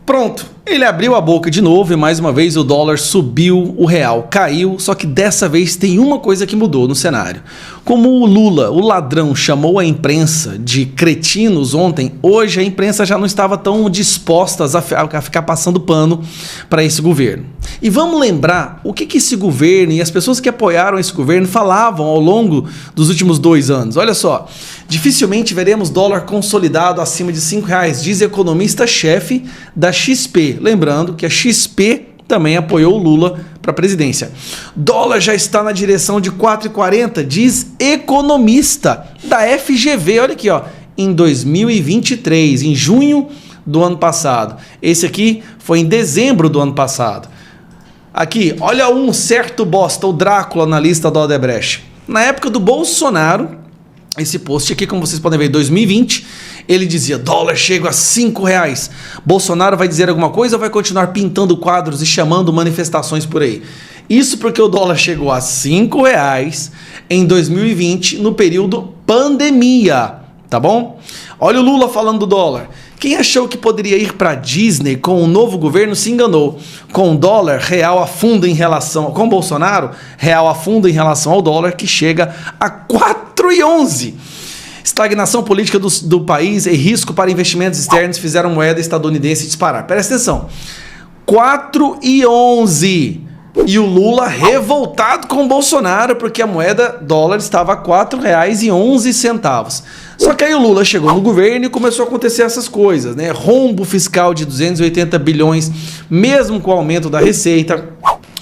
Pronto, ele abriu a boca de novo e mais uma vez o dólar subiu, o real caiu, só que dessa vez tem uma coisa que mudou no cenário. Como o Lula, o ladrão, chamou a imprensa de cretinos ontem, hoje a imprensa já não estava tão disposta a ficar passando pano para esse governo. E vamos lembrar o que esse governo e as pessoas que apoiaram esse governo falavam ao longo dos últimos 2 anos. Olha só, dificilmente veremos dólar consolidado acima de R$5, diz economista-chefe da XP. Lembrando que a XP também apoiou o Lula para a presidência. Dólar já está na direção de 4,40, diz economista da FGV. Olha aqui, ó, em 2023, em junho do ano passado. Esse aqui foi em dezembro do ano passado. Aqui, olha um certo bosta, o Drácula na lista do Odebrecht. Na época do Bolsonaro, esse post aqui, como vocês podem ver, em 2020, ele dizia, dólar chega a R$5. Bolsonaro vai dizer alguma coisa ou vai continuar pintando quadros e chamando manifestações por aí? Isso porque o dólar chegou a R$5 em 2020, no período pandemia, tá bom? Olha o Lula falando do dólar. Quem achou que poderia ir para Disney com o novo governo se enganou. Com o dólar, real afunda em relação... Com Bolsonaro, real afunda em relação ao dólar, que chega a 4,11. Estagnação política do país e risco para investimentos externos fizeram moeda estadunidense disparar. Presta atenção. 4,11. E o Lula revoltado com o Bolsonaro porque a moeda dólar estava a R$4,11. Só que aí o Lula chegou no governo e começou a acontecer essas coisas, né? Rombo fiscal de 280 bilhões, mesmo com o aumento da receita.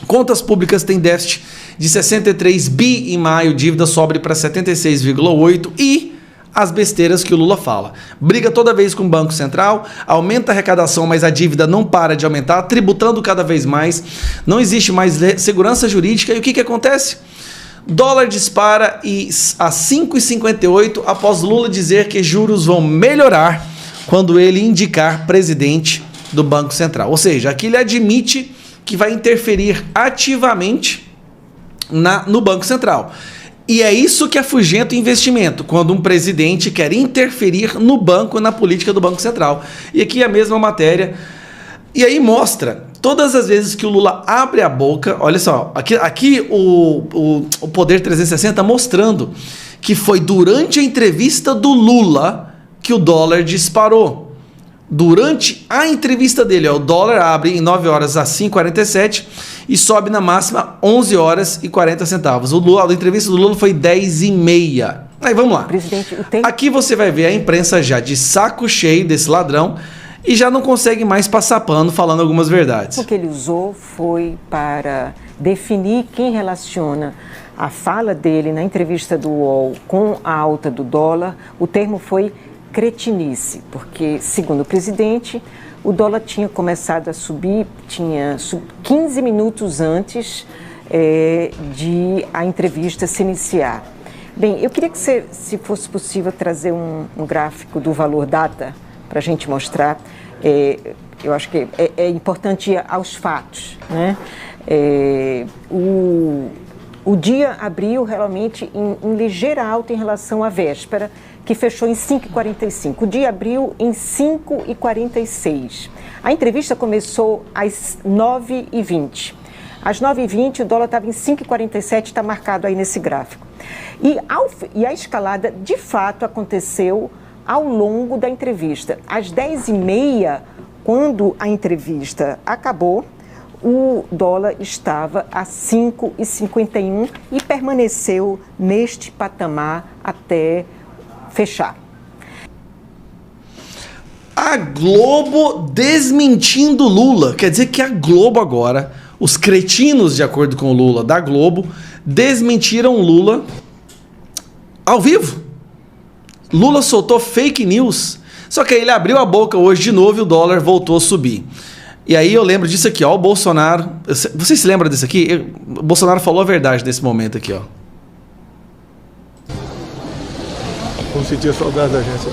Contas públicas têm déficit de 63 bi em maio, dívida sobe para 76,8 e as besteiras que o Lula fala. Briga toda vez com o Banco Central, aumenta a arrecadação, mas a dívida não para de aumentar, tributando cada vez mais, não existe mais segurança jurídica. E o que acontece? Dólar dispara a 5,58 após Lula dizer que juros vão melhorar quando ele indicar presidente do Banco Central. Ou seja, aqui ele admite que vai interferir ativamente no Banco Central. E é isso que afugenta o investimento, quando um presidente quer interferir no banco, na política do Banco Central. E aqui a mesma matéria. E aí mostra, todas as vezes que o Lula abre a boca, olha só, aqui o Poder 360 mostrando que foi durante a entrevista do Lula que o dólar disparou. Durante a entrevista dele, ó, o dólar abre em 9 horas a 5,47 e sobe na máxima 11 horas e 40 centavos. A entrevista do Lula foi 10h30. Aí vamos lá. Aqui você vai ver a imprensa já de saco cheio desse ladrão e já não consegue mais passar pano falando algumas verdades. O que ele usou foi para definir quem relaciona a fala dele na entrevista do UOL com a alta do dólar. O termo foi cretinice, porque, segundo o presidente, o dólar tinha começado a subir, 15 minutos antes de a entrevista se iniciar. Bem, eu queria que, se fosse possível, trazer um gráfico do valor data para a gente mostrar. Eu acho que é importante ir aos fatos, né? O dia abriu realmente em ligeira alta em relação à véspera, que fechou em 5,45. O dia abriu em 5,46. A entrevista começou às 9h20. Às 9h20, o dólar estava em 5,47, está marcado aí nesse gráfico. E a escalada, de fato, aconteceu ao longo da entrevista. Às 10h30, quando a entrevista acabou, o dólar estava a 5,51 e permaneceu neste patamar até fechar. A Globo desmentindo Lula. Quer dizer que a Globo agora, os cretinos, de acordo com o Lula, da Globo, desmentiram Lula ao vivo. Lula soltou fake news. Só que aí ele abriu a boca hoje de novo e o dólar voltou a subir. E aí eu lembro disso aqui, ó, o Bolsonaro... Vocês se lembram disso aqui? O Bolsonaro falou a verdade nesse momento aqui, ó. Vão sentir saudade da gente.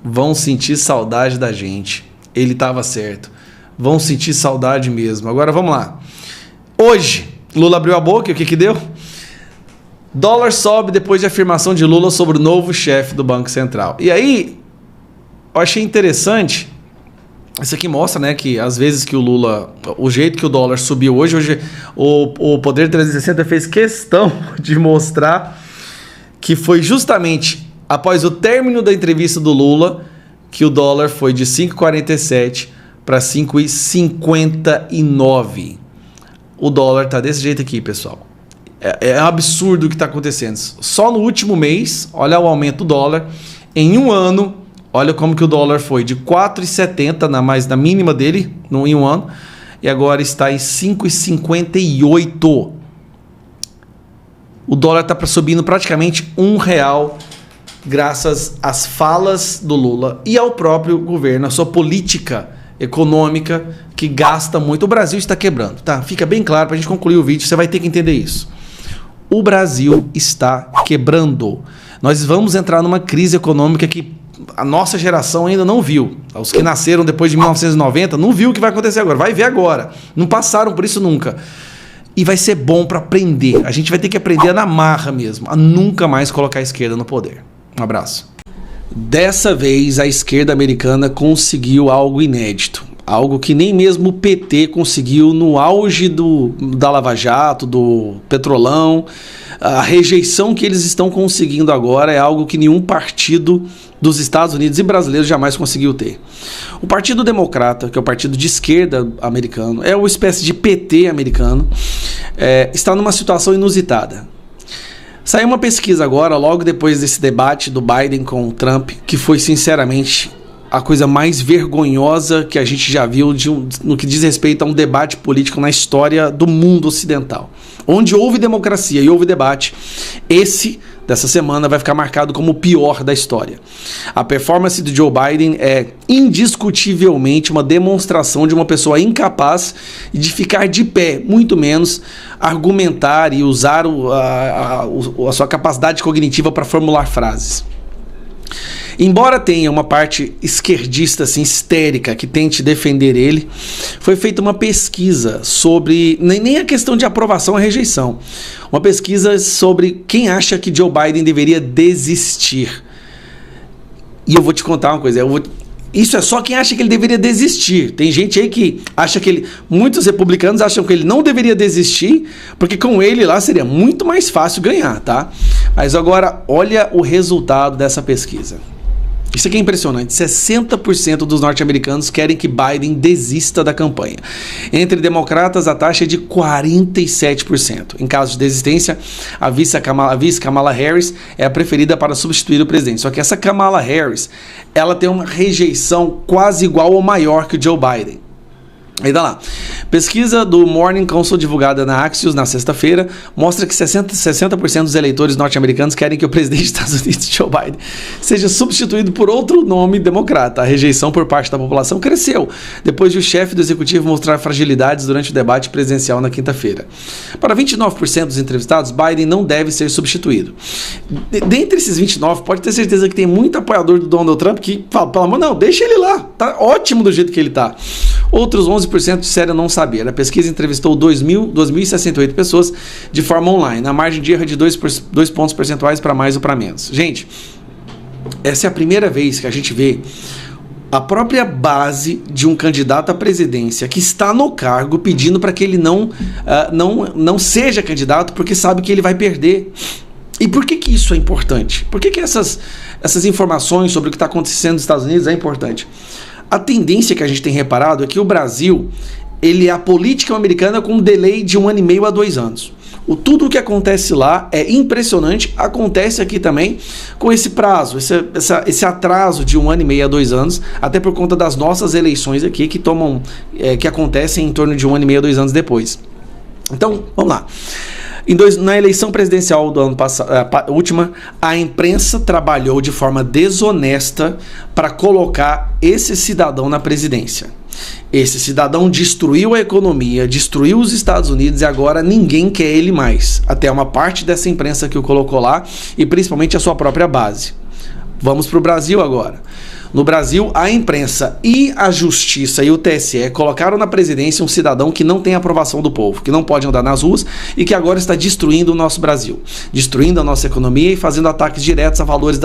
Vão sentir saudade da gente. Ele estava certo. Vão sentir saudade mesmo. Agora vamos lá. Hoje, Lula abriu a boca e o que deu? Dólar sobe depois de afirmação de Lula sobre o novo chefe do Banco Central. E aí, eu achei interessante Isso aqui mostra, né, que às vezes que o Lula, o jeito que o dólar subiu hoje o Poder 360 fez questão de mostrar que foi justamente após o término da entrevista do Lula que o dólar foi de 5,47 para 5,59. O dólar tá desse jeito aqui, pessoal. É um absurdo o que está acontecendo. Só no último mês, olha o aumento do dólar. Em um ano, olha como que o dólar foi de 4,70 na mínima dele em um ano, e agora está em 5,58. O dólar está subindo praticamente R$1 graças às falas do Lula e ao próprio governo, a sua política econômica que gasta muito. O Brasil está quebrando, tá? Fica bem claro para a gente concluir o vídeo, você vai ter que entender isso. O Brasil está quebrando. Nós vamos entrar numa crise econômica que a nossa geração ainda não viu. Os que nasceram depois de 1990 não viu o que vai acontecer agora. Vai ver agora. Não passaram por isso nunca. E vai ser bom para aprender. A gente vai ter que aprender na marra mesmo, a nunca mais colocar a esquerda no poder. Um abraço. Dessa vez a esquerda americana conseguiu algo inédito. Algo que nem mesmo o PT conseguiu no auge da Lava Jato, do Petrolão. A rejeição que eles estão conseguindo agora é algo que nenhum partido dos Estados Unidos e brasileiros jamais conseguiu ter. O Partido Democrata, que é o partido de esquerda americano, é uma espécie de PT americano, está numa situação inusitada. Saiu uma pesquisa agora, logo depois desse debate do Biden com o Trump, que foi sinceramente a coisa mais vergonhosa que a gente já viu no que diz respeito a um debate político na história do mundo ocidental. Onde houve democracia e houve debate, esse dessa semana vai ficar marcado como o pior da história. A performance do Joe Biden é indiscutivelmente uma demonstração de uma pessoa incapaz de ficar de pé, muito menos argumentar e usar a sua capacidade cognitiva para formular frases. Embora tenha uma parte esquerdista assim, histérica que tente defender ele, foi feita uma pesquisa sobre, nem a questão de aprovação ou rejeição, uma pesquisa sobre quem acha que Joe Biden deveria desistir. E eu vou te contar uma coisa, isso é só quem acha que ele deveria desistir. Tem gente aí que acha que muitos republicanos acham que ele não deveria desistir, porque com ele lá seria muito mais fácil ganhar, tá? Mas agora, olha o resultado dessa pesquisa. Isso aqui é impressionante, 60% dos norte-americanos querem que Biden desista da campanha. Entre democratas, a taxa é de 47%. Em caso de desistência, a vice Kamala Harris é a preferida para substituir o presidente. Só que essa Kamala Harris, ela tem uma rejeição quase igual ou maior que o Joe Biden. Aí tá lá. Pesquisa do Morning Consult divulgada na Axios na sexta-feira mostra que 60% dos eleitores norte-americanos querem que o presidente dos Estados Unidos, Joe Biden, seja substituído por outro nome democrata. A rejeição por parte da população cresceu depois de o chefe do executivo mostrar fragilidades durante o debate presidencial na quinta-feira. Para 29% dos entrevistados, Biden não deve ser substituído. Dentre esses 29%, pode ter certeza que tem muito apoiador do Donald Trump que fala, pelo amor, não, deixa ele lá, tá ótimo do jeito que ele tá. Outros 11% disseram não saber. A pesquisa entrevistou 2.068 pessoas de forma online. A margem de erro é de 2 pontos percentuais para mais ou para menos. Gente, essa é a primeira vez que a gente vê a própria base de um candidato à presidência que está no cargo pedindo para que ele não seja candidato porque sabe que ele vai perder. E por que isso é importante? Por que essas informações sobre o que está acontecendo nos Estados Unidos é importante? A tendência que a gente tem reparado é que o Brasil, a política americana com um delay de 1 ano e meio a 2 anos. Tudo o que acontece lá é impressionante, acontece aqui também com esse prazo, esse atraso de 1 ano e meio a 2 anos, até por conta das nossas eleições aqui que acontecem em torno de 1 ano e meio a 2 anos depois. Então, vamos lá. Na eleição presidencial do ano passado, última, a imprensa trabalhou de forma desonesta para colocar esse cidadão na presidência. Esse cidadão destruiu a economia, destruiu os Estados Unidos e agora ninguém quer ele mais. Até uma parte dessa imprensa que o colocou lá e principalmente a sua própria base. Vamos para o Brasil agora. No Brasil, a imprensa e a justiça e o TSE colocaram na presidência um cidadão que não tem aprovação do povo, que não pode andar nas ruas e que agora está destruindo o nosso Brasil, destruindo a nossa economia e fazendo ataques diretos a valores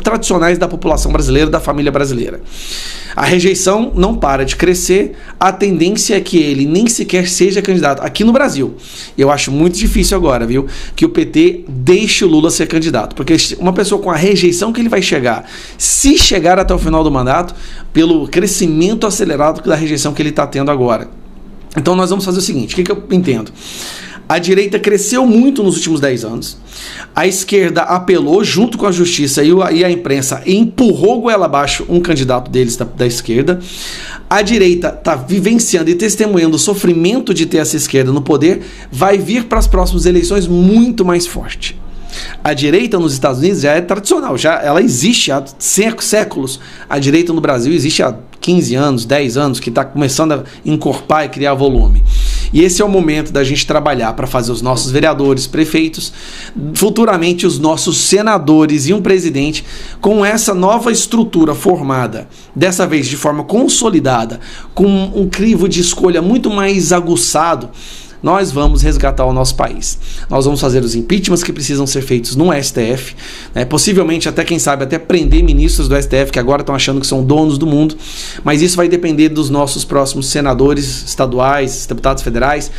tradicionais da população brasileira, da família brasileira. A rejeição não para de crescer, a tendência é que ele nem sequer seja candidato aqui no Brasil. Eu acho muito difícil agora, viu, que o PT deixe o Lula ser candidato, porque uma pessoa com a rejeição que ele vai chegar, se chegar até o final do mandato, pelo crescimento acelerado da rejeição que ele está tendo agora. Então nós vamos fazer o seguinte, o que eu entendo? A direita cresceu muito nos últimos 10 anos, a esquerda apelou junto com a justiça e a imprensa e empurrou goela abaixo um candidato deles da esquerda. A direita está vivenciando e testemunhando o sofrimento de ter essa esquerda no poder, vai vir para as próximas eleições muito mais forte. A direita nos Estados Unidos já é tradicional, ela existe há séculos. A direita no Brasil existe há 15 anos, 10 anos, que está começando a encorpar e criar volume. E esse é o momento da gente trabalhar para fazer os nossos vereadores, prefeitos, futuramente os nossos senadores e um presidente com essa nova estrutura formada, dessa vez de forma consolidada, com um crivo de escolha muito mais aguçado. Nós vamos resgatar o nosso país. Nós vamos fazer os impeachments que precisam ser feitos no STF, né? Possivelmente até, quem sabe, até prender ministros do STF que agora estão achando que são donos do mundo, mas isso vai depender dos nossos próximos senadores estaduais, deputados federais,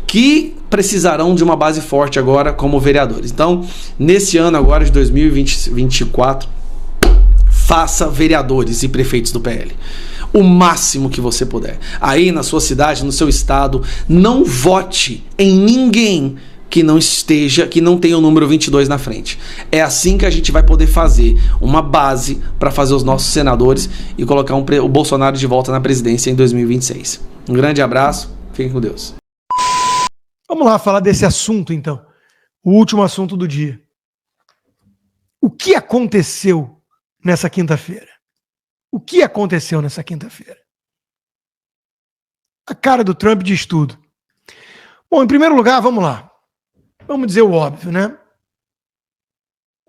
que precisarão de uma base forte agora como vereadores. Então, nesse ano agora de 2024, faça vereadores e prefeitos do PL. O máximo que você puder. Aí na sua cidade, no seu estado, não vote em ninguém que não tenha o número 22 na frente. É assim que a gente vai poder fazer uma base para fazer os nossos senadores e colocar o Bolsonaro de volta na presidência em 2026. Um grande abraço, fiquem com Deus. Vamos lá falar desse assunto então. O último assunto do dia. O que aconteceu nessa quinta-feira? O que aconteceu nessa quinta-feira? A cara do Trump diz tudo. Bom, em primeiro lugar, vamos lá. Vamos dizer o óbvio, né?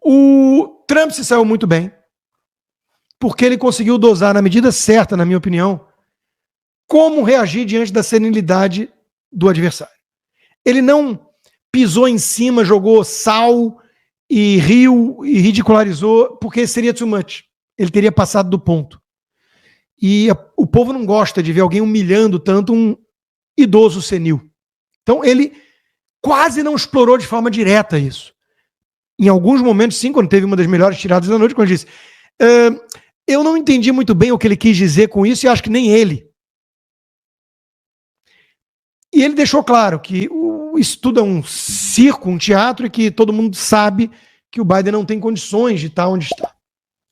O Trump se saiu muito bem, porque ele conseguiu dosar na medida certa, na minha opinião, como reagir diante da senilidade do adversário. Ele não pisou em cima, jogou sal e riu e ridicularizou, porque seria too much. Ele teria passado do ponto. E o povo não gosta de ver alguém humilhando tanto um idoso senil. Então ele quase não explorou de forma direta isso. Em alguns momentos, sim, quando teve uma das melhores tiradas da noite, quando ele disse, eu não entendi muito bem o que ele quis dizer com isso e acho que nem ele. E ele deixou claro que isso tudo é um circo, um teatro, e que todo mundo sabe que o Biden não tem condições de estar onde está.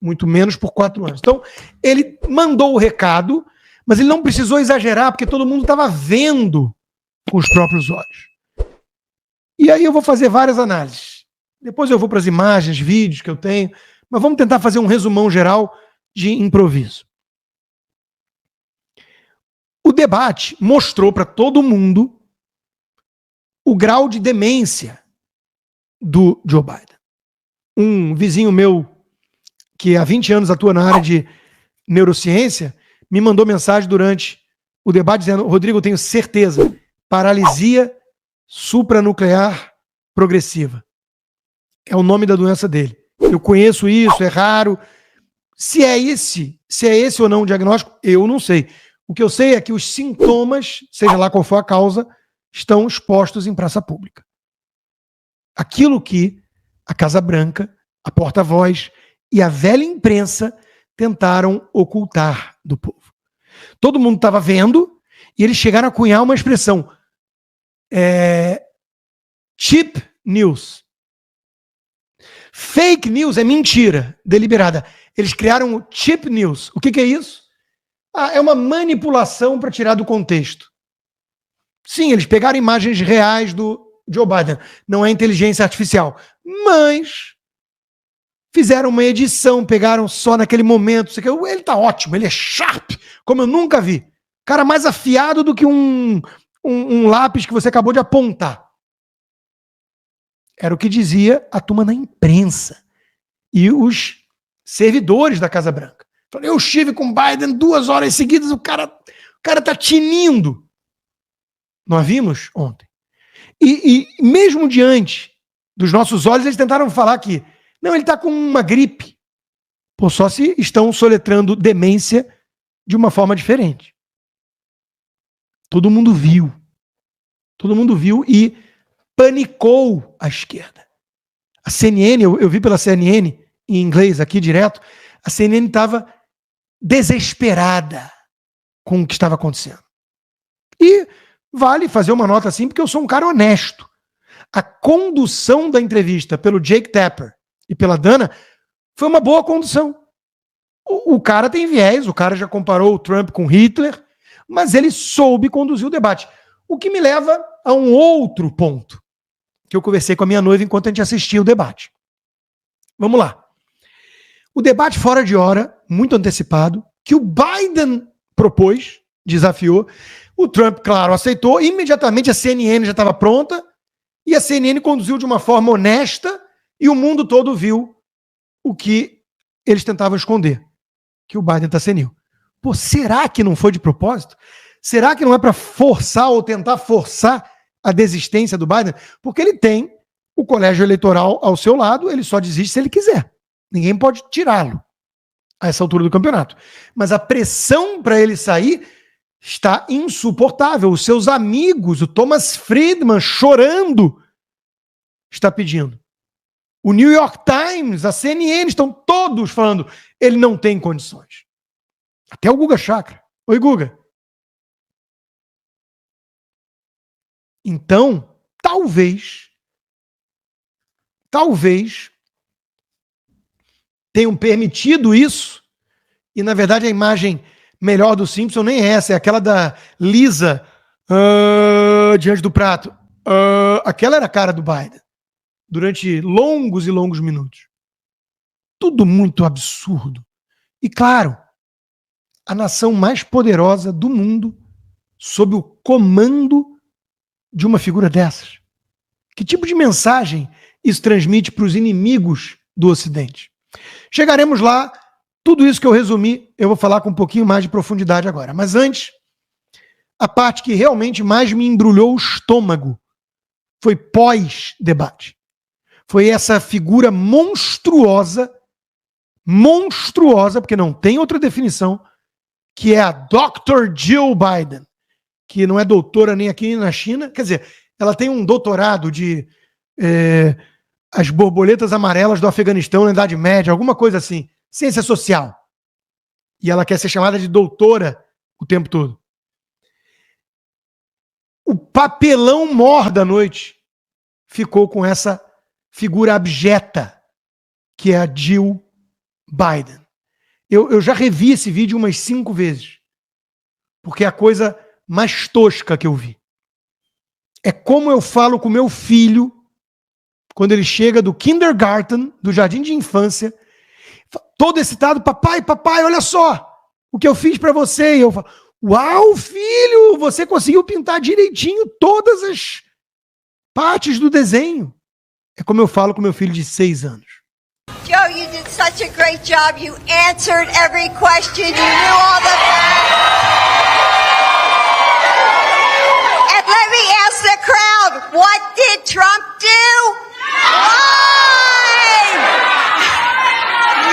Muito menos por 4 anos. Então, ele mandou o recado, mas ele não precisou exagerar, porque todo mundo estava vendo com os próprios olhos. E aí eu vou fazer várias análises. Depois eu vou para as imagens, vídeos que eu tenho, mas vamos tentar fazer um resumão geral de improviso. O debate mostrou para todo mundo o grau de demência do Joe Biden. Um vizinho meu, que há 20 anos atua na área de neurociência, me mandou mensagem durante o debate dizendo, Rodrigo, eu tenho certeza, paralisia supranuclear progressiva. É o nome da doença dele. Eu conheço isso, é raro. Se é esse ou não o diagnóstico, eu não sei. O que eu sei é que os sintomas, seja lá qual for a causa, estão expostos em praça pública. Aquilo que a Casa Branca, a porta-voz e a velha imprensa tentaram ocultar do povo. Todo mundo estava vendo e eles chegaram a cunhar uma expressão. Cheap news. Fake news é mentira deliberada. Eles criaram o cheap news. O que é isso? É uma manipulação para tirar do contexto. Sim, eles pegaram imagens reais do Joe Biden. Não é inteligência artificial. Mas fizeram uma edição, pegaram só naquele momento. Ele tá ótimo, ele é sharp, como eu nunca vi. Cara mais afiado do que um lápis que você acabou de apontar. Era o que dizia a turma na imprensa e os servidores da Casa Branca. Eu estive com Biden 2 horas seguidas, o cara tá tinindo. Nós vimos ontem. E mesmo diante dos nossos olhos, eles tentaram falar que não, ele tá com uma gripe. Pô, só se estão soletrando demência de uma forma diferente. Todo mundo viu. Todo mundo viu e panicou a esquerda. A CNN, eu vi pela CNN em inglês aqui direto, a CNN estava desesperada com o que estava acontecendo. E vale fazer uma nota assim, porque eu sou um cara honesto. A condução da entrevista pelo Jake Tapper e pela Dana foi uma boa condução. O cara tem viés, o cara já comparou o Trump com Hitler, mas ele soube conduzir o debate. O que me leva a um outro ponto, que eu conversei com a minha noiva enquanto a gente assistia o debate. Vamos lá. O debate fora de hora, muito antecipado, que o Biden propôs, desafiou, o Trump, claro, aceitou, imediatamente a CNN já estava pronta, e a CNN conduziu de uma forma honesta, e o mundo todo viu o que eles tentavam esconder, que o Biden está senil. Pô, será que não foi de propósito? Será que não é para forçar ou tentar forçar a desistência do Biden? Porque ele tem o colégio eleitoral ao seu lado, ele só desiste se ele quiser. Ninguém pode tirá-lo a essa altura do campeonato. Mas a pressão para ele sair está insuportável. Os seus amigos, o Thomas Friedman chorando, está pedindo. O New York Times, a CNN, estão todos falando, ele não tem condições. Até o Guga Chakra. Oi, Guga. Então, talvez tenham permitido isso, e na verdade a imagem melhor do Simpson nem é essa, é aquela da Lisa diante do prato. Aquela era a cara do Biden, durante longos e longos minutos. Tudo muito absurdo. E claro, a nação mais poderosa do mundo sob o comando de uma figura dessas. Que tipo de mensagem isso transmite para os inimigos do Ocidente? Chegaremos lá, tudo isso que eu resumi, eu vou falar com um pouquinho mais de profundidade agora. Mas antes, a parte que realmente mais me embrulhou o estômago foi pós-debate. Foi essa figura monstruosa, porque não tem outra definição, que é a Dr. Jill Biden, que não é doutora nem aqui nem na China, quer dizer, ela tem um doutorado de as borboletas amarelas do Afeganistão na Idade Média, alguma coisa assim, ciência social. E ela quer ser chamada de doutora o tempo todo. O papelão mor da noite ficou com essa figura abjeta, que é a Jill Biden. Eu já revi esse vídeo umas 5 vezes, porque é a coisa mais tosca que eu vi. É como eu falo com meu filho quando ele chega do kindergarten, do jardim de infância, todo excitado, papai, olha só o que eu fiz para você. E eu falo, uau, filho, você conseguiu pintar direitinho todas as partes do desenho. É como eu falo com meu filho de 6 anos. Joe, you did such a great job. You answered every question. You knew all the facts. And let me ask the crowd, what did Trump do? Lie!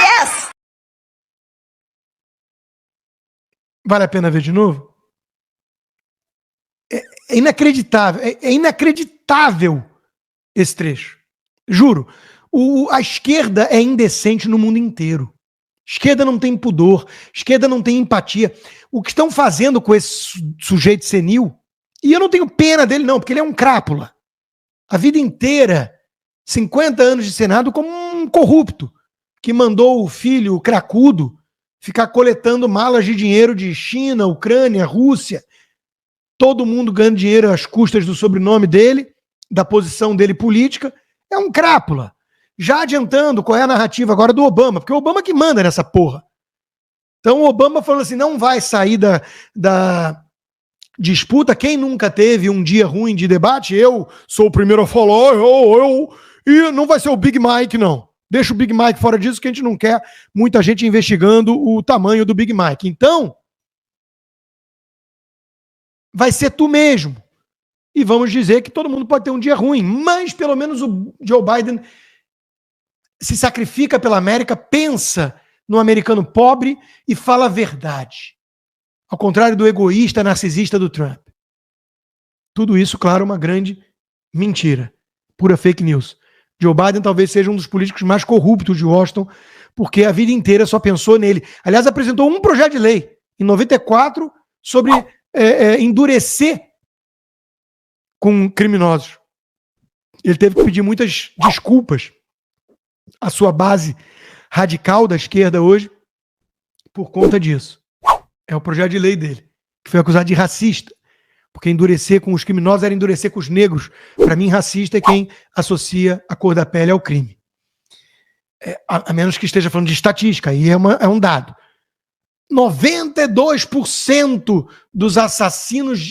Yes. Vale a pena ver de novo? É inacreditável. É inacreditável esse trecho. Juro. A esquerda é indecente no mundo inteiro. Esquerda não tem pudor. Esquerda não tem empatia. O que estão fazendo com esse sujeito senil, e eu não tenho pena dele não, porque ele é um crápula. A vida inteira, 50 anos de Senado, como um corrupto, que mandou o filho, o cracudo, ficar coletando malas de dinheiro de China, Ucrânia, Rússia. Todo mundo ganhando dinheiro às custas do sobrenome dele, da posição dele política. É um crápula. Já adiantando qual é a narrativa agora do Obama, porque é o Obama que manda nessa porra. Então o Obama falou assim, não vai sair da disputa. Quem nunca teve um dia ruim de debate? Eu sou o primeiro a falar, e não vai ser o Big Mike, não. deixa o Big Mike fora disso, que a gente não quer muita gente investigando o tamanho do Big Mike. Então, vai ser tu mesmo. E vamos dizer que todo mundo pode ter um dia ruim, mas pelo menos o Joe Biden se sacrifica pela América, pensa no americano pobre e fala a verdade. Ao contrário do egoísta, narcisista do Trump. Tudo isso, claro, uma grande mentira. Pura fake news. Joe Biden talvez seja um dos políticos mais corruptos de Washington, porque a vida inteira só pensou nele. Aliás, apresentou um projeto de lei, em 94, sobre endurecer com criminosos. Ele teve que pedir muitas desculpas à sua base radical da esquerda hoje por conta disso. É o projeto de lei dele, que foi acusado de racista, porque endurecer com os criminosos era endurecer com os negros. Para mim, racista é quem associa a cor da pele ao crime. A menos que esteja falando de estatística, aí é um dado. 92% dos assassinos,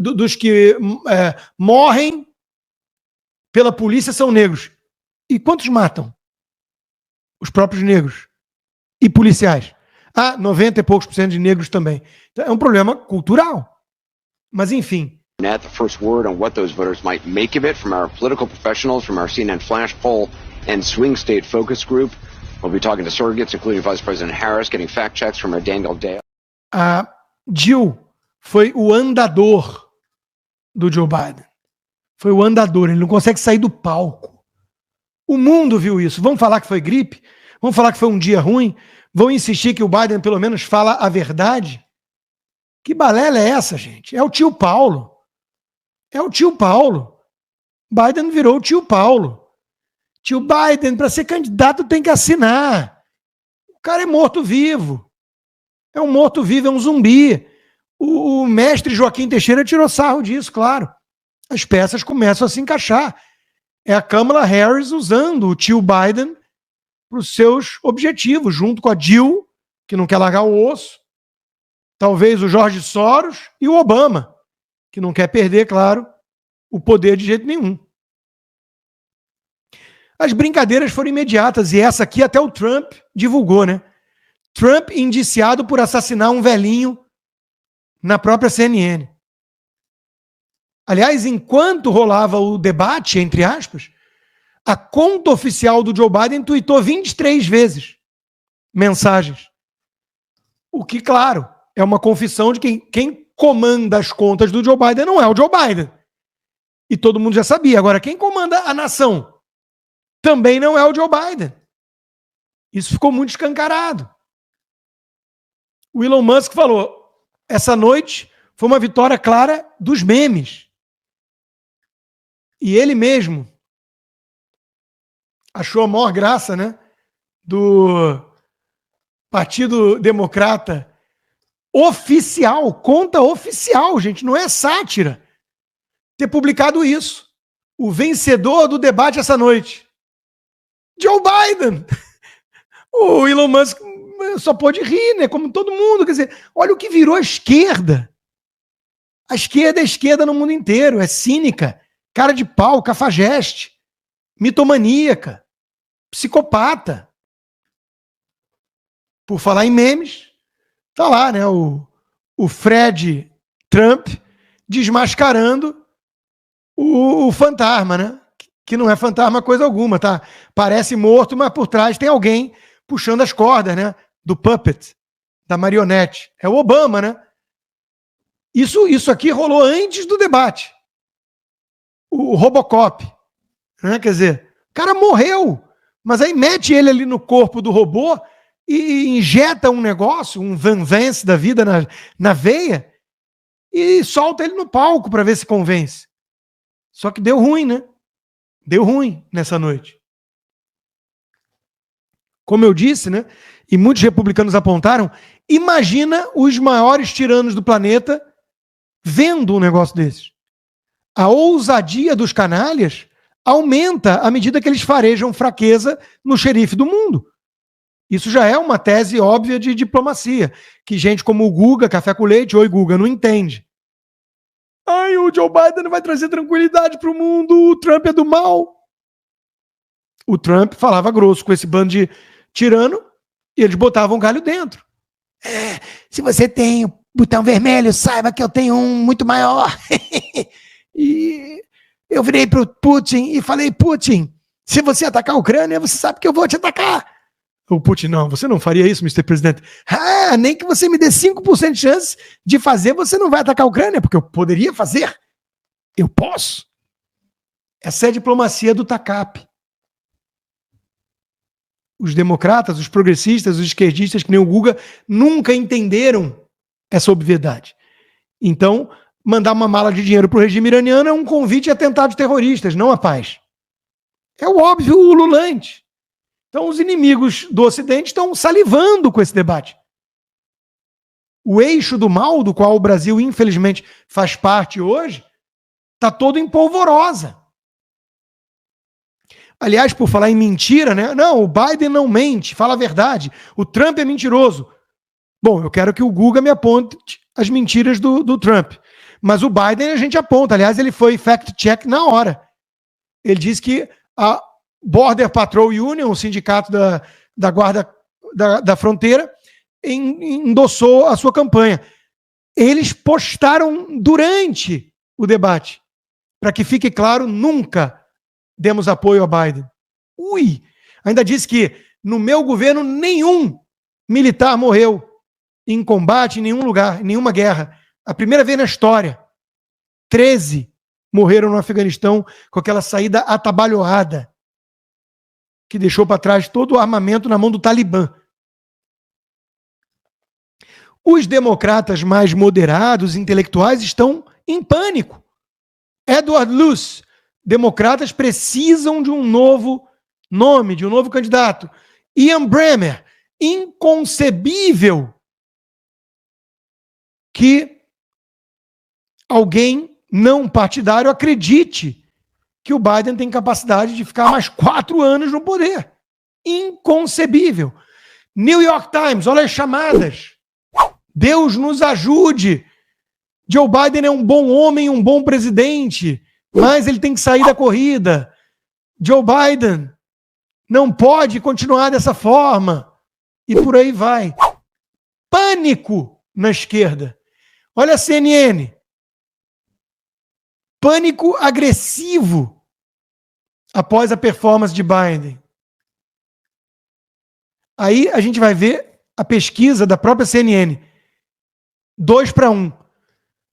dos que morrem pela polícia são negros. E quantos matam? Os próprios negros. E policiais. 90 e poucos por cento de negros também. Então, é um problema cultural. Mas enfim. The first word on what those voters might make of it from our political professionals, from our CNN Flash Poll and Swing State Focus Group. We'll be talking to surrogates, including Vice President Harris, getting fact checks from our Daniel Day. A Jill foi o andador do Joe Biden. Foi o andador, ele não consegue sair do palco. O mundo viu isso. Vamos falar que foi gripe? Vamos falar que foi um dia ruim? Vão insistir que o Biden pelo menos fala a verdade? Que balela é essa, gente? É o tio Paulo. É o tio Paulo. Biden virou o tio Paulo. Tio Biden, para ser candidato, tem que assinar. O cara é morto-vivo. É um morto-vivo, é um zumbi. O mestre Joaquim Teixeira tirou sarro disso, claro. As peças começam a se encaixar. É a Kamala Harris usando o tio Biden para os seus objetivos, junto com a Jill, que não quer largar o osso, talvez o Jorge Soros e o Obama, que não quer perder, claro, o poder de jeito nenhum. As brincadeiras foram imediatas, e essa aqui até o Trump divulgou, né? Trump indiciado por assassinar um velhinho na própria CNN. Aliás, enquanto rolava o debate, entre aspas, a conta oficial do Joe Biden tuitou 23 vezes mensagens. O que, claro, é uma confissão de quem comanda as contas do Joe Biden não é o Joe Biden. E todo mundo já sabia. Agora, quem comanda a nação também não é o Joe Biden. Isso ficou muito escancarado. O Elon Musk falou, essa noite foi uma vitória clara dos memes. E ele mesmo achou a maior graça, né, do Partido Democrata oficial, conta oficial, gente, não é sátira, ter publicado isso. O vencedor do debate essa noite, Joe Biden. O Elon Musk só pode rir, né, como todo mundo. Quer dizer, olha o que virou a esquerda. A esquerda é esquerda no mundo inteiro, é cínica, cara de pau, cafajeste, mitomaníaca, psicopata. Por falar em memes, tá lá, né, o Fred Trump desmascarando o fantasma, né? Que não é fantasma coisa alguma, tá? Parece morto, mas por trás tem alguém puxando as cordas, né? Do puppet, da marionete. É o Obama, né? Isso aqui rolou antes do debate. O Robocop, né? Quer dizer, o cara morreu, mas aí mete ele ali no corpo do robô e injeta um negócio, um Van Vance da vida na veia e solta ele no palco para ver se convence. Só que deu ruim, né? Deu ruim nessa noite. Como eu disse, né? E muitos republicanos apontaram, imagina os maiores tiranos do planeta vendo um negócio desses. A ousadia dos canalhas aumenta à medida que eles farejam fraqueza no xerife do mundo. Isso já é uma tese óbvia de diplomacia, que gente como o Guga, Café com Leite, oi Guga, não entende. Ai, o Joe Biden vai trazer tranquilidade para o mundo, o Trump é do mal. o Trump falava grosso com esse bando de tirano e eles botavam galho dentro. Se você tem o botão vermelho, saiba que eu tenho um muito maior. E eu virei pro Putin e falei, Putin, se você atacar a Ucrânia, você sabe que eu vou te atacar. O Putin, não, você não faria isso, Mr. Presidente. Nem que você me dê 5% de chance de fazer, você não vai atacar a Ucrânia, porque eu poderia fazer. Eu posso. Essa é a diplomacia do TACAP. Os democratas, os progressistas, os esquerdistas, que nem o Guga, nunca entenderam essa obviedade. Então, mandar uma mala de dinheiro para o regime iraniano é um convite a atentados terroristas, não a paz. É o óbvio ululante. Então, os inimigos do Ocidente estão salivando com esse debate. O eixo do mal, do qual o Brasil, infelizmente, faz parte hoje, está todo em polvorosa. Aliás, por falar em mentira, né? Não, o Biden não mente, fala a verdade. O Trump é mentiroso. Bom, eu quero que o Guga me aponte as mentiras do Trump. Mas o Biden a gente aponta. Aliás, ele foi fact-check na hora. Ele disse que a Border Patrol Union, o sindicato da Guarda da Fronteira, endossou a sua campanha. Eles postaram durante o debate. Para que fique claro, nunca demos apoio a Biden. Ainda disse que no meu governo nenhum militar morreu em combate em nenhum lugar, em nenhuma guerra. A primeira vez na história. 13 morreram no Afeganistão com aquela saída atabalhoada que deixou para trás todo o armamento na mão do Talibã. Os democratas mais moderados, intelectuais, estão em pânico. Edward Luce, democratas precisam de um novo nome, de um novo candidato. Ian Bremmer, inconcebível que alguém não partidário acredite que o Biden tem capacidade de ficar mais 4 anos no poder. Inconcebível. New York Times, olha as chamadas. Deus nos ajude. Joe Biden é um bom homem, um bom presidente, mas ele tem que sair da corrida. Joe Biden não pode continuar dessa forma. E por aí vai. Pânico na esquerda. Olha a CNN. Pânico agressivo após a performance de Biden. Aí a gente vai ver a pesquisa da própria CNN. 2-1.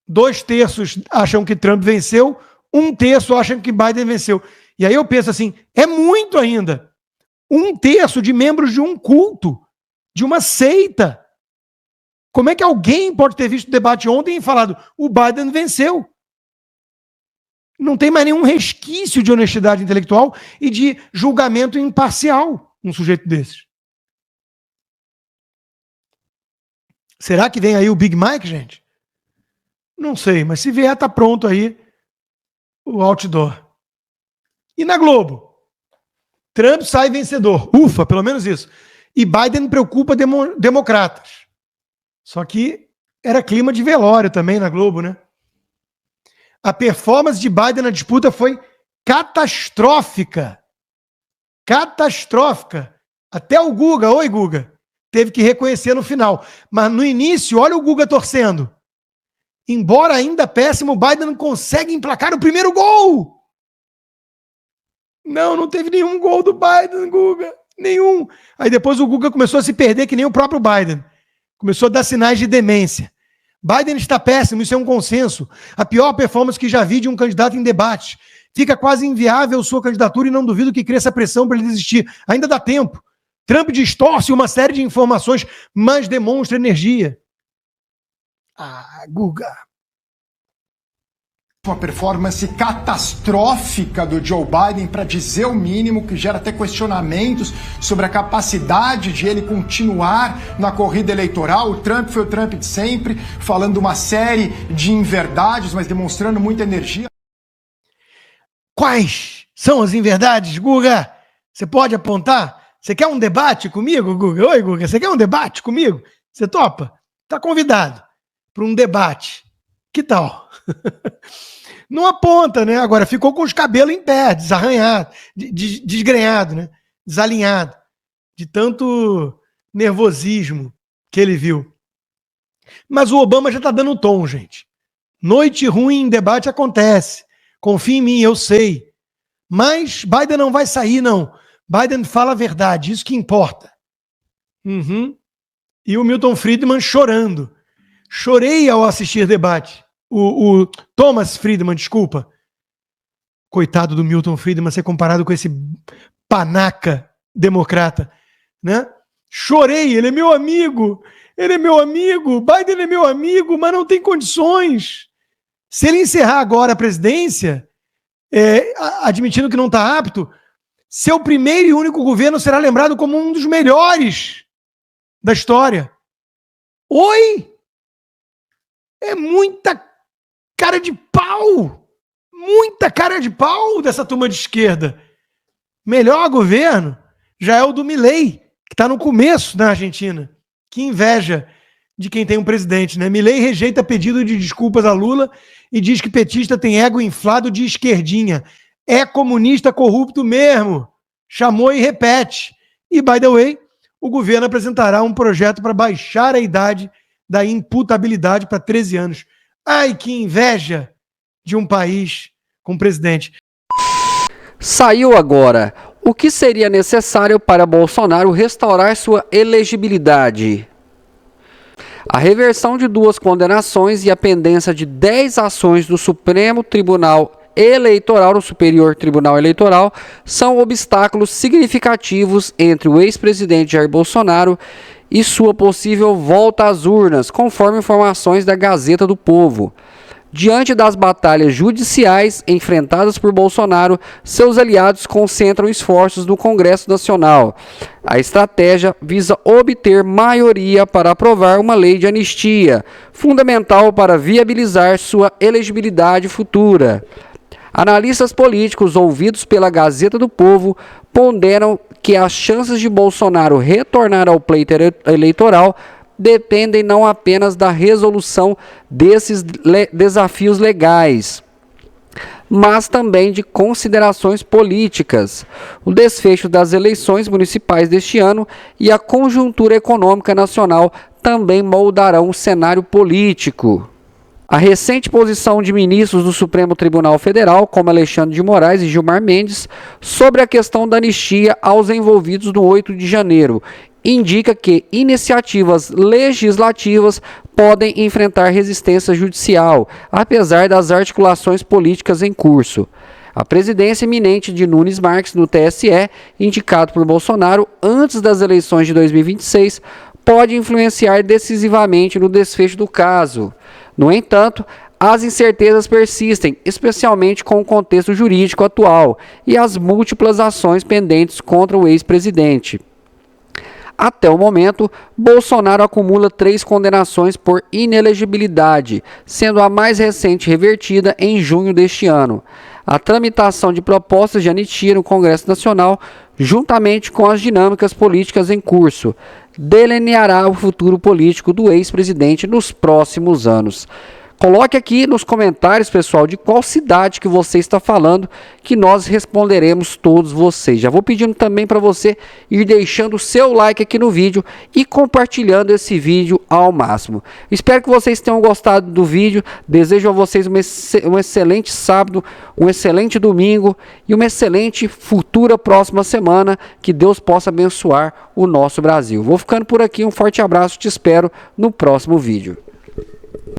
2/3 acham que Trump venceu, 1/3 acham que Biden venceu. E aí eu penso assim, é muito ainda. 1/3 de membros de um culto, de uma seita. Como é que alguém pode ter visto o debate ontem e falado, o Biden venceu? Não tem mais nenhum resquício de honestidade intelectual e de julgamento imparcial um sujeito desses. Será que vem aí o Big Mike, gente? Não sei, mas se vier, tá pronto aí o outdoor. E na Globo? Trump sai vencedor. Ufa, pelo menos isso. E Biden preocupa democratas. Só que era clima de velório também na Globo, né? A performance de Biden na disputa foi catastrófica. Catastrófica. Até o Guga, oi Guga, teve que reconhecer no final. Mas no início, olha o Guga torcendo. Embora ainda péssimo, Biden não consegue emplacar o primeiro gol. Não teve nenhum gol do Biden, Guga. Nenhum. Aí depois o Guga começou a se perder que nem o próprio Biden. Começou a dar sinais de demência. Biden está péssimo, isso é um consenso. A pior performance que já vi de um candidato em debate. Fica quase inviável sua candidatura e não duvido que cresça a pressão para ele desistir. Ainda dá tempo. Trump distorce uma série de informações, mas demonstra energia. Guga. Uma performance catastrófica do Joe Biden, para dizer o mínimo, que gera até questionamentos sobre a capacidade de ele continuar na corrida eleitoral. O Trump foi o Trump de sempre, falando uma série de inverdades, mas demonstrando muita energia. Quais são as inverdades, Guga? Você pode apontar? Você quer um debate comigo, Guga? Oi, Guga, você quer um debate comigo? Você topa? Tá convidado para um debate. Que tal? não aponta, né? Agora ficou com os cabelos em pé, desarranhado, desgrenhado, né? Desalinhado, de tanto nervosismo que ele viu. Mas o Obama já tá dando o tom, gente. Noite ruim em debate acontece. Confia em mim, eu sei. Mas Biden não vai sair, não. Biden fala a verdade, isso que importa. E o Milton Friedman chorando. Chorei ao assistir debate. O Thomas Friedman, desculpa. Coitado do Milton Friedman ser comparado com esse panaca democrata, né? Chorei, ele é meu amigo. Ele é meu amigo. Biden é meu amigo, mas não tem condições. Se ele encerrar agora a presidência, admitindo que não está apto, seu primeiro e único governo será lembrado como um dos melhores da história. Oi! É muita cara de pau! Muita cara de pau dessa turma de esquerda. Melhor governo já é o do Milei, que está no começo na Argentina. Que inveja de quem tem um presidente, né? Milei rejeita pedido de desculpas a Lula e diz que petista tem ego inflado de esquerdinha. É comunista corrupto mesmo. Chamou e repete. E, by the way, o governo apresentará um projeto para baixar a idade da imputabilidade para 13 anos. Ai, que inveja de um país com presidente. Saiu agora. O que seria necessário para Bolsonaro restaurar sua elegibilidade? A reversão de 2 condenações e a pendência de 10 ações do Supremo Tribunal Eleitoral, no Superior Tribunal Eleitoral, são obstáculos significativos entre o ex-presidente Jair Bolsonaro e sua possível volta às urnas, conforme informações da Gazeta do Povo. Diante das batalhas judiciais enfrentadas por Bolsonaro, seus aliados concentram esforços no Congresso Nacional. A estratégia visa obter maioria para aprovar uma lei de anistia, fundamental para viabilizar sua elegibilidade futura. Analistas políticos ouvidos pela Gazeta do Povo ponderam que as chances de Bolsonaro retornar ao pleito eleitoral dependem não apenas da resolução desses desafios legais, mas também de considerações políticas. O desfecho das eleições municipais deste ano e a conjuntura econômica nacional também moldarão o cenário político. A recente posição de ministros do Supremo Tribunal Federal, como Alexandre de Moraes e Gilmar Mendes, sobre a questão da anistia aos envolvidos no 8 de janeiro, indica que iniciativas legislativas podem enfrentar resistência judicial, apesar das articulações políticas em curso. A presidência iminente de Nunes Marques no TSE, indicado por Bolsonaro antes das eleições de 2026, pode influenciar decisivamente no desfecho do caso. No entanto, as incertezas persistem, especialmente com o contexto jurídico atual e as múltiplas ações pendentes contra o ex-presidente. Até o momento, Bolsonaro acumula 3 condenações por inelegibilidade, sendo a mais recente revertida em junho deste ano. A tramitação de propostas de anistia no Congresso Nacional, juntamente com as dinâmicas políticas em curso, delineará o futuro político do ex-presidente nos próximos anos. Coloque aqui nos comentários, pessoal, de qual cidade que você está falando, que nós responderemos todos vocês. Já vou pedindo também para você ir deixando o seu like aqui no vídeo e compartilhando esse vídeo ao máximo. Espero que vocês tenham gostado do vídeo. Desejo a vocês um excelente sábado, um excelente domingo e uma excelente futura próxima semana. Que Deus possa abençoar o nosso Brasil. Vou ficando por aqui, um forte abraço, te espero no próximo vídeo.